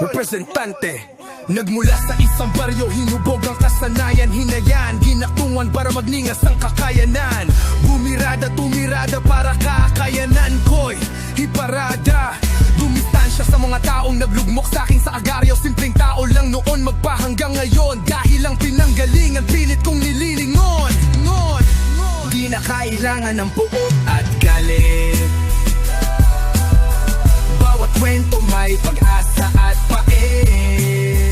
Representante, nagmula sa isang baryo, hinubog ang kasanayan, hinayan, ginatungan para magningas ang kakayanan. Bumirada, tumirada para kakayanan ko'y hiparada. Dumistansya sa mga taong naglugmok sa akin sa agaryo. Simpleng tao lang noon, magpahanggang ngayon. Dahil lang pinanggalingan, pilit kong nililingon. Di na kailangan ng puot at galit. Bawat kwento may pag-asa at pait.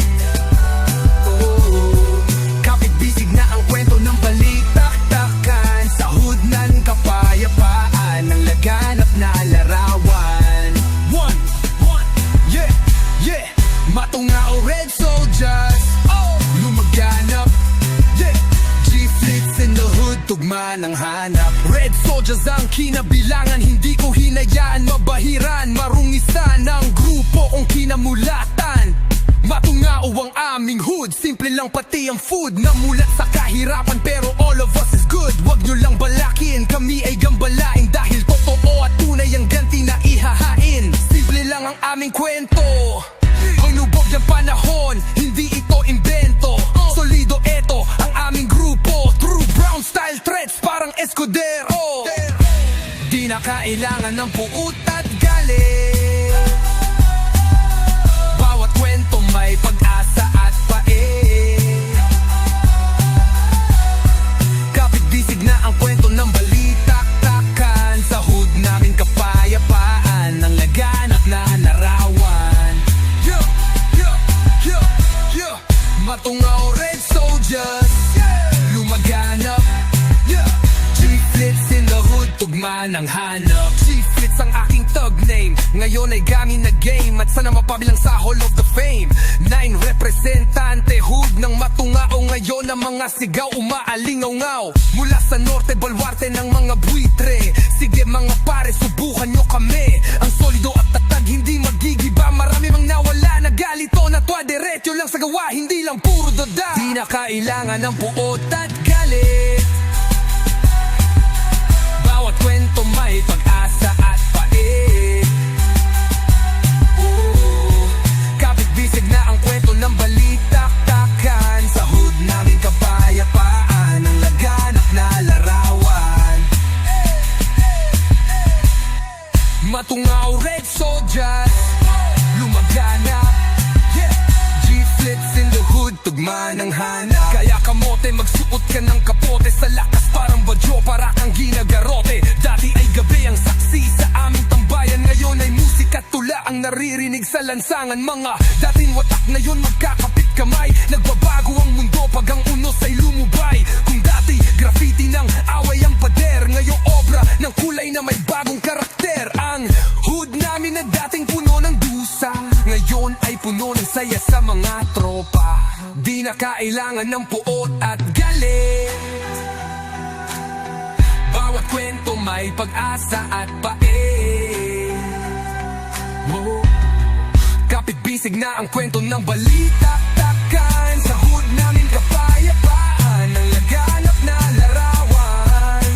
Kapit-bisig na ang kwento ng balik-taktakan. Sa hudnan kapayapaan ng laganap na larawan. Yeah, matungao red soldiers, lumaganap. G-flits in the hood, tugma ng hanap. Red soldiers ang kinabilangan, hindi ko hinayaan mabahiran. Marungisan ang grupo kong kinamulatan. Matungao ang aming hood, simple lang pati ang food. Namulat sa kahirapan pero all of us is good. Wag nyo lang balakin, kami ay gambalain. Dahil totoo at tunay ang ganti na ihahain. Simple lang ang aming kwento, hinubog ng panahon, hindi ito invento. Solido eto ang aming grupo, true brown style threats parang Escudero. Di na kailangan ng puot at galit. Bawat kwento may pag-asa at pait. Kapit-bisig na ang kwento ng balik-taktakan. Sa hood namin kapayapaan ng laganap na larawan. Matungao red soldiers, lumaganap. G-flits in the hood, tugma ng hanap. G-flits ang aking tug name, ngayon ay gangin na game. At sana mapabilang sa Hall of the Fame. 9 representante, hood ng matungao. Ngayon ang mga sigaw umaalingaw-ngaw. Mula sa norte, balwarte ng mga buitre. Sige mga pare, subukan nyo kami. Ang solido at tatag, hindi magigiba. Marami mang nawala, nagalito na to. Diretso lang sa gawa, hindi lang puro dada. Di na kailangan ng puot at galit. Bawat kwento may pag-asa at pait. Kapit-bisig na ang kwento ng balik-taktakan. Sa hood namin kapayapaan ng laganap na larawan. Matungao red soldiers, lumaganap. G-flits in the hood, tugma ng hanap. Kaya kamote, magsuot ka ng kapote. Sa lakas parang badyo, para kang ginagarote. Dati ay gabi ang saksi sa aming tambayan. Ngayon ay musika tula ang naririnig sa lansangan. Mga dating watak na yun magkakapit kamay. Nagbabago ang mundo pag ang unos ay lumubay. Kung dati graffiti ng away ang pader, ngayong obra ng kulay na may bagong karakter. Ang hood namin na dating puno ng dusa, ngayon ay puno ng saya sa mga tropa. Di na kailangan ng puot at galit. Bawat kwento may pag-asa at pait. Kapit-bisig na ang kwento ng balik-taktakan. Sa hood namin kapayapaan ng laganap na larawan.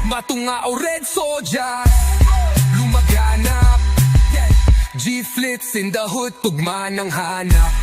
Matungao red soldiers, lumaganap. G-flits in the hood, tugma ng hanap.